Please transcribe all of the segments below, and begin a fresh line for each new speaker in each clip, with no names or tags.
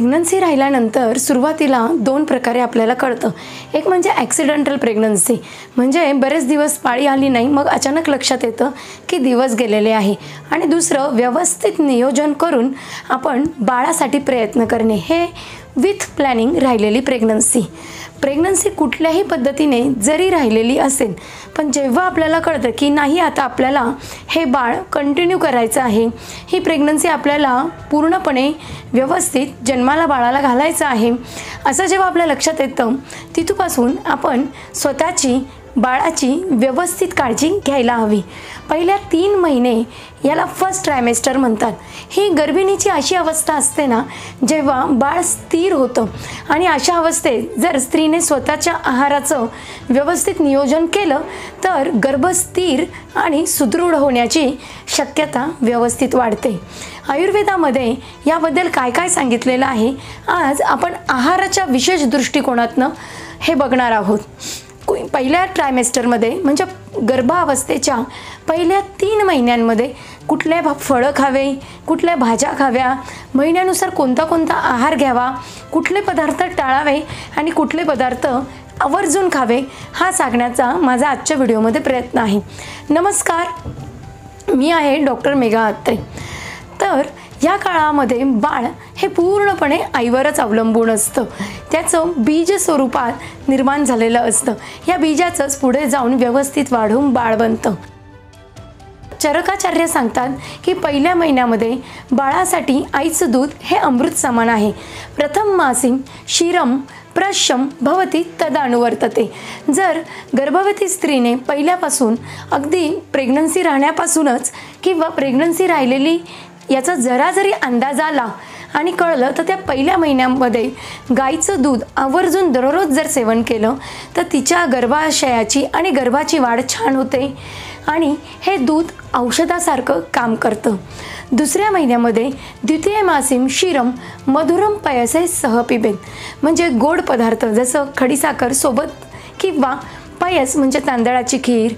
Pregnancy राहिल्यानंतर सुरुवातीला 2 प्रकारे आपल्याला कळतं. एक म्हणजे ॲक्सिडेंटल प्रेग्नन्सी, म्हणजे बरेच दिवस पाळी आली नाही, मग अचानक लक्षात येतं की दिवस गेलेले आहे. आणि दुसरं व्यवस्थित नियोजन करून आपण बाळासाठी प्रयत्न करणे, हे विथ प्लॅनिंग राहिलेली प्रेग्नन्सी. प्रेग्नन्सी कुठल्याही पद्धतीने जरी राहिलेली असेल, पण जेव्हा आपल्याला कळतं की नाही आता आपल्याला हे बाळ कंटिन्यू करायचं आहे, ही प्रेग्नन्सी आपल्याला पूर्णपणे व्यवस्थित जन्माला बाळाला घालायचं आहे, असं जेव्हा आपल्या लक्षात येतं, तिथपासून आपण स्वतःची बाळाची व्यवस्थित काळजी घ्यायला हवी. पहिल्या 3 महिने याला फर्स्ट ट्रायमेस्टर म्हणतात. ही गर्भिणीची अशी अवस्था असते ना, जेव्हा बाळ स्थिर होतं, आणि अशा अवस्थेत जर स्त्रीने स्वतःच्या आहाराचं व्यवस्थित नियोजन केलं तर गर्भ स्थिर आणि सुदृढ होण्याची शक्यता व्यवस्थित वाढते. आयुर्वेदामध्ये याबद्दल काय काय सांगितलेलं आहे, आज आपण आहाराच्या विशेष दृष्टिकोनातनं हे बघणार आहोत. पहिल्या ट्रायमेस्टरमध्ये म्हणजे गर्भावस्थेच्या पहिल्या 3 महिन्यांमध्ये कुठल्या फळं खावे, कुठल्या भाज्या खाव्या, महिन्यानुसार कोणता कोणता आहार घ्यावा, कुठले पदार्थ टाळावे आणि कुठले पदार्थ आवर्जून खावे, हा सांगण्याचा माझा आजच्या व्हिडिओमध्ये प्रयत्न आहे. नमस्कार, मी आहे डॉक्टर मेघा अत्रे. तर या काळामध्ये बाळ हे पूर्णपणे आईवरच अवलंबून असतं. त्याचं बीज स्वरूपात निर्माण झालेलं असतं. या बीजाचंच पुढे जाऊन व्यवस्थित वाढून बाळ बनतं. चरकाचार्य सांगतात की पहिल्या महिन्यामध्ये बाळासाठी आईचं दूध हे अमृत समान आहे. प्रथम मासिं क्षीरम प्रश्यम भवती तदानुवर्तते. जर गर्भवती स्त्रीने पहिल्यापासून अगदी प्रेग्नन्सी राहण्यापासूनच किंवा प्रेग्नन्सी राहिलेली याचा जरा जरी अंदाज आला आणि कळलं, तर त्या पहिल्या महिन्यामध्ये गाईचं दूध आवर्जून दररोज जर सेवन केलं तर तिच्या गर्भाशयाची आणि गर्भाची वाढ छान होते आणि हे दूध औषधासारखं काम करतं. दुसऱ्या महिन्यामध्ये द्वितीय मासिं क्षीरम मधुरम पयसे सह पिबेत, म्हणजे गोड पदार्थ जसं खडीसाखर सोबत किंवा पयस म्हणजे तांदळाची खीर,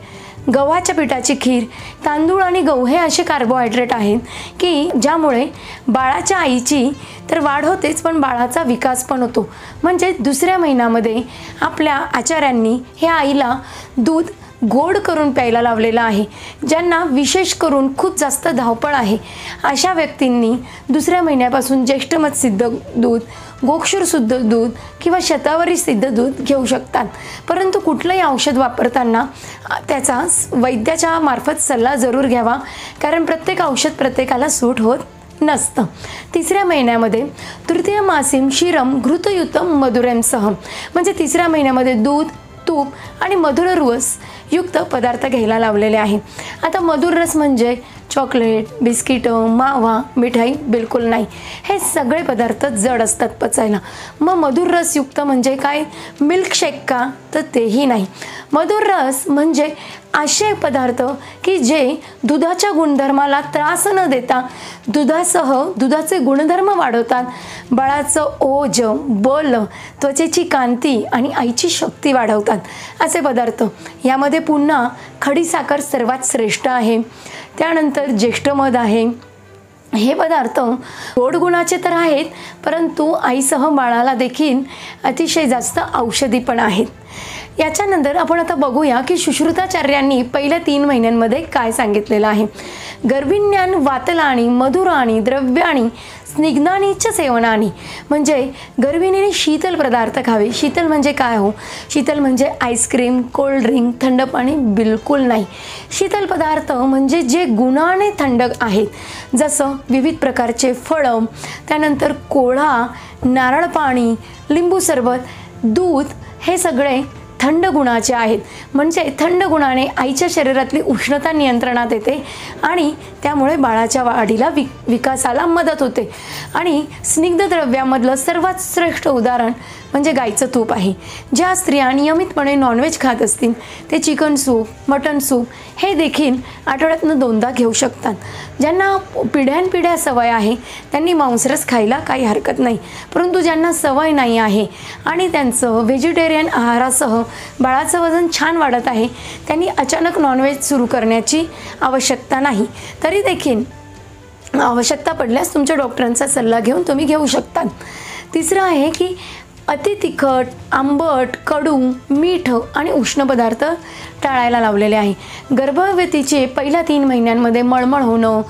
गव्हाच्या पिठाची खीर. तांदूळ आणि गहू हे असे कार्बोहायड्रेट आहेत की ज्यामुळे बाळाच्या आईची तर वाढ होतेच, पण बाळाचा विकास पण होतो. म्हणजे दुसऱ्या महिन्यामध्ये आपल्या आचार्यांनी ह्या आईला दूध गोड करून प्यायला लावलेलं आहे. ज्यांना विशेष करून खूप जास्त धावपळ आहे, अशा व्यक्तींनी दुसऱ्या महिन्यापासून ज्येष्ठमत सिद्ध दूध, गोक्षूर शुद्ध दूध किंवा शतावरी सिद्ध दूध घेऊ शकतात. परंतु कुठलंही औषध वापरताना त्याचा वैद्याच्या मार्फत सल्ला जरूर घ्यावा, कारण प्रत्येक औषध प्रत्येकाला सूट होत नसतं. तिसऱ्या महिन्यामध्ये तृतीय मासिं क्षीरम घृतयुतम मधुरेमसह, म्हणजे तिसऱ्या महिन्यामध्ये दूध, तूप आणि मधुर रस युक्त पदार्थ घ्यायला लावलेले आहे. आता मधुर रस म्हणजे चॉकलेट, बिस्किटं, मावा, मिठाई बिलकुल नाही. हे सगळे पदार्थ जड असतात पचायला. मग मधुर रसयुक्त म्हणजे काय, मिल्कशेक का, तर तेही नाही. मधुर रस म्हणजे असे पदार्थ की जे दुधाच्या गुणधर्माला त्रास न देता दुधासह दुधाचे गुणधर्म वाढवतात, बाळाचं ओज, बल, त्वचेची कांती आणि आईची शक्ती वाढवतात, असे पदार्थ. यामध्ये पुन्हा खडीसाखर सर्वात श्रेष्ठ आहे. त्यानंतर ज्येष्ठमध आहे. हे पदार्थ गोड गुणाचे तर आहेत, परंतु आईसह बाळाला देखील अतिशय जास्त औषधी पण आहेत. याच्यानंतर आपण आता बघूया की सुश्रुताचार्यांनी पहिल्या 3 महिन्यांमध्ये काय सांगितलेलं आहे. गर्भिण्यान वातलाणी मधुराणी द्रव्याणी स्निग्धानी च सेवनानी, म्हणजे गर्भिणीने शीतल पदार्थ खावे. शीतल म्हणजे काय हो, शीतल म्हणजे आईस्क्रीम, कोल्ड ड्रिंक, थंड पाणी बिलकुल नाही. शीतल पदार्थ म्हणजे जे गुणाने थंड आहेत, जसं विविध प्रकारचे फळं, त्यानंतर कोळा, नारळ पाणी, लिंबू सरबत, दूध, हे सगळे थंड गुणाचे आहेत. म्हणजे थंड गुणाने आईच्या शरीरातली उष्णता नियंत्रणात येते आणि त्यामुळे बाळाच्या वाढीला विकासाला मदत होते. आणि स्निग्ध द्रव्यामधलं सर्वात श्रेष्ठ उदाहरण म्हणजे गाईचं तूप आहे. ज्या स्त्रिया नियमितपणे नॉनव्हेज खात असतील ते चिकन सूप, मटन सूप हे देखील आठवड्यातून 2दा घेऊ शकतात. ज्यांना पिढ्यानपिढ्या सवय आहे त्यांनी मांसरस खायला काही हरकत नाही, परंतु ज्यांना सवय नाही आहे आणि त्यांचं व्हेजिटेरियन आहारासह बाळाचं वजन छान वाढत आहे, त्यांनी अचानक नॉनव्हेज सुरू करण्याची आवश्यकता नाही. तरी देखील आवश्यकता पडल्यास तुमच्या डॉक्टरांचा सल्ला घेऊन तुम्ही घेऊ शकता. तिसरं आहे की अति तिखट, आंबट, कडू, मीठ आणि उष्ण पदार्थ टाळायला लावलेले आहे. गर्भवतीचे पहिल्या 3 महिन्यांमध्ये मळमळ होणं,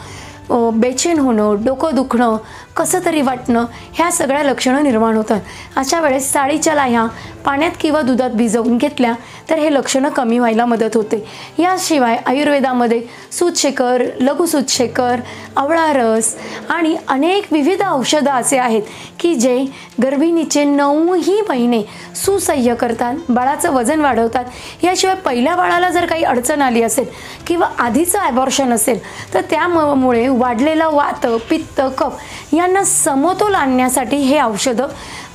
बेचैन होणं, डोकं दुखणं, कसं तरी वाटणं, ह्या सगळ्या लक्षणं निर्माण होतात. अशा वेळेस साळीच्या लाह्या पाण्यात किंवा दुधात भिजवून घेतल्या तर हे लक्षणं कमी व्हायला मदत होते. याशिवाय आयुर्वेदामध्ये सूतशेखर, लघुसूतशेखर, आवळा रस आणि अनेक विविध औषधं असे आहेत की जे गर्भिणीचे 9ही महिने सुसह्य करतात, बाळाचं वजन वाढवतात. याशिवाय पहिल्या बाळाला जर काही अडचण आली असेल किंवा आधीचं ॲबॉर्शन असेल तर त्यामुळे वाढलेला वात, पित्त, कफ यांना समतोल आणण्यासाठी हे औषधं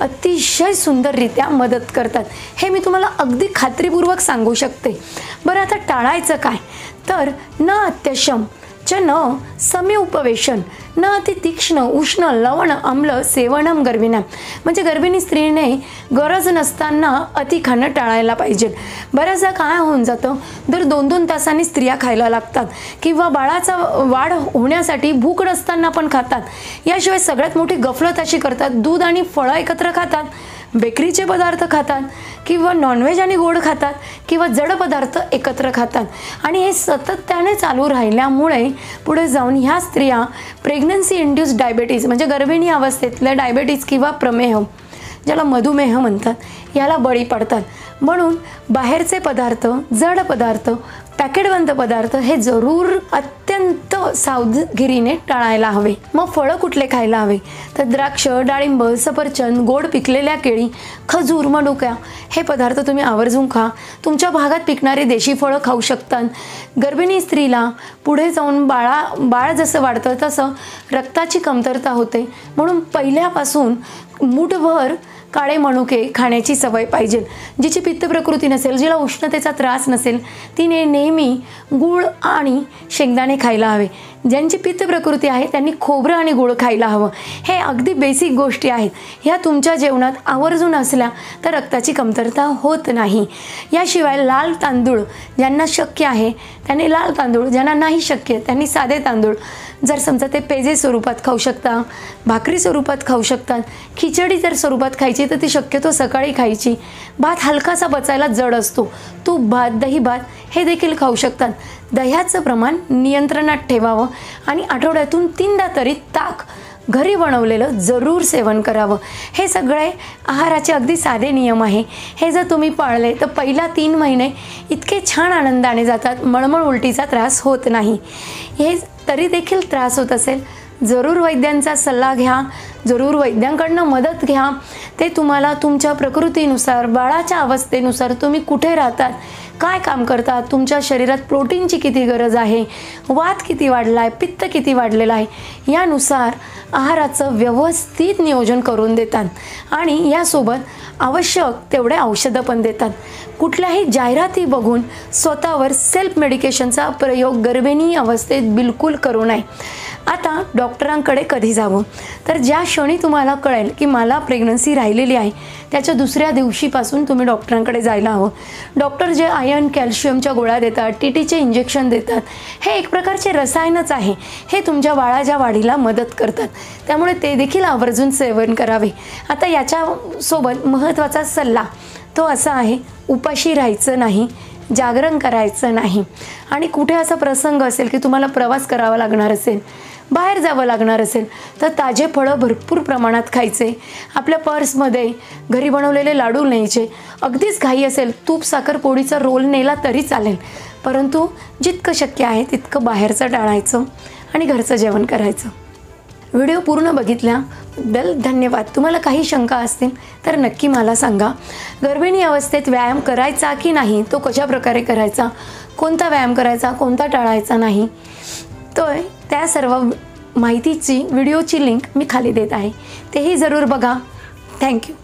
अतिशय सुंदररित्या मदत करतात. हे मी तुम्हाला अगदी खात्रीपूर्वक सांगू शकते. बरं, आता टाळायचं काय? तर न अत्यशम च न समी उपवेशन न अति तीक्ष्ण उष्ण लवण आम्ल सेवनम गर्भिणाम. म्हणजे गर्भिणी स्त्रीने गरज नसताना अति खाणं टाळायला पाहिजे. बऱ्याचदा काय होऊन जातं, दर 2-2 तासांनी स्त्रिया खायला लागतात किंवा बाळाचा वाढ होण्यासाठी भूक नसताना पण खातात. याशिवाय सगळ्यात मोठी गफलत अशी करतात, दूध आणि फळं एकत्र खातात, बेकरीचे पदार्थ खातात किंवा नॉनव्हेज आणि गोड खातात किंवा जड पदार्थ एकत्र खातात. आणि हे सातत्याने चालू राहिल्यामुळे पुढे जाऊन ह्या स्त्रिया प्रेग्नन्सी इंड्यूस्ड डायबेटीज म्हणजे गर्भिणी अवस्थेतल्या डायबेटीज किंवा प्रमेह, ज्याला मधुमेह म्हणतात, याला बळी पडतात. म्हणून बाहेरचे पदार्थ, जड पदार्थ, पॅकेटबंद पदार्थ हे जरूर अत्यंत सावधगिरीने टाळायला हवे. मग फळं कुठले खायला हवे? तर द्राक्ष, डाळिंब, सफरचंद, गोड पिकलेल्या केळी, खजूर, मनुका हे पदार्थ तुम्ही आवर्जून खा. तुमच्या भागात पिकणारी देशी फळं खाऊ शकतात. गर्भिणी स्त्रीला पुढे जाऊन बाळ जसं वाढतं तसं रक्ताची कमतरता होते. म्हणून पहिल्यापासून मूठभर काळे मनुके खाण्याची सवय पाहिजे. जिची पित्त प्रकृती नसेल, जिला उष्णतेचा त्रास नसेल, तिने नेहमी गूळ आणि शेंगदाणे खायला हवे. ज्यांची पित्त प्रकृती आहे त्यांनी खोबरं आणि गूळ खायला हवं. हे अगदी बेसिक गोष्टी आहेत. ह्या तुमच्या जेवणात आवर्जून असल्या तर रक्ताची कमतरता होत नाही. याशिवाय लाल तांदूळ ज्यांना शक्य आहे त्यांनी लाल तांदूळ, ज्यांना नाही शक्य त्यांनी साधे तांदूळ, जर समजा ते पेजे स्वरूपात खाऊ शकता, भाकरी स्वरूपात खाऊ शकतात. खिचडी जर स्वरूपात खायची तर ती शक्यतो सकाळी खायची. भात हलकासा पचायला जड असतो. तूप भात, दही भात हे देखील खाऊ शकतात. दह्याचं प्रमाण नियंत्रणात ठेवावं आणि आठवड्यातून 3दा तरी ताक घरी बनवलेलं जरूर सेवन करावं. हे सगळे आहाराचे अगदी साधे नियम आहे. हे जर तुम्ही पाळले तर पहिला 3 महिने इतके छान आनंदाने जातात, मळमळ उलटीचा त्रास होत नाही. हे तरी देखील त्रास होत असेल, जरूर वैद्यांचा सल्ला घ्या, जरूर वैद्यांकडनं मदत घ्या. ते तुम्हाला तुमच्या प्रकृतीनुसार, बाळाच्या अवस्थेनुसार, तुम्ही कुठे राहतात, काय काम करतात, तुमच्या शरीरात प्रोटीनची किती गरज आहे, वात किती वाढला आहे, पित्त किती वाढलेलं आहे, यानुसार आहाराचं व्यवस्थित नियोजन करून देतात आणि यासोबत आवश्यक तेवढे औषधं पण देतात. कुठल्याही जाहिराती बघून स्वतःवर सेल्फ मेडिकेशनचा प्रयोग गर्भिणी अवस्थेत बिलकुल करू नये. आता डॉक्टरांकडे कधी जावं? तर ज्या क्षणी तुम्हाला कळेल की मला प्रेग्नन्सी राहिलेली आहे त्याच्या दुसऱ्या दिवशीपासून तुम्ही डॉक्टरांकडे जायला हवं. डॉक्टर जे आयर्न, कॅल्शियमच्या गोळ्या देतात, टीटीचे इंजेक्शन देतात, हे एक प्रकारचे रसायनच आहे. हे तुमच्या बाळाच्या वाढीला मदत करतात, त्यामुळे ते देखील आवर्जून सेवन करावे. आता याच्यासोबत महत्त्वाचा सल्ला तो असा आहे, उपाशी राहायचं नाही, जागरण करायचं नाही. आणि कुठे असा प्रसंग असेल की तुम्हाला प्रवास करावा लागणार असेल, बाहेर जावं लागणार असेल तर ताजे फळं भरपूर प्रमाणात खायचे. आपल्या पर्समध्ये घरी बनवलेले लाडू न्यायचे. अगदीच घाई असेल, तूप साखर पोळीचा रोल नेला तरी चालेल, परंतु जितकं शक्य आहे तितकं बाहेरचं टाळायचं आणि घरचं जेवण करायचं. व्हिडिओ पूर्ण बघितल्याबद्दल धन्यवाद. तुम्हाला काही शंका असतील तर नक्की मला सांगा. गर्भिणी अवस्थेत व्यायाम करायचा की नाही, तो कशा प्रकारे करायचा, कोणता व्यायाम करायचा, कोणता टाळायचा नाही, तर त्या सर्व माहितीची व्हिडिओची लिंक मी खाली देत आहे. तेही जरूर बघा. थँक्यू.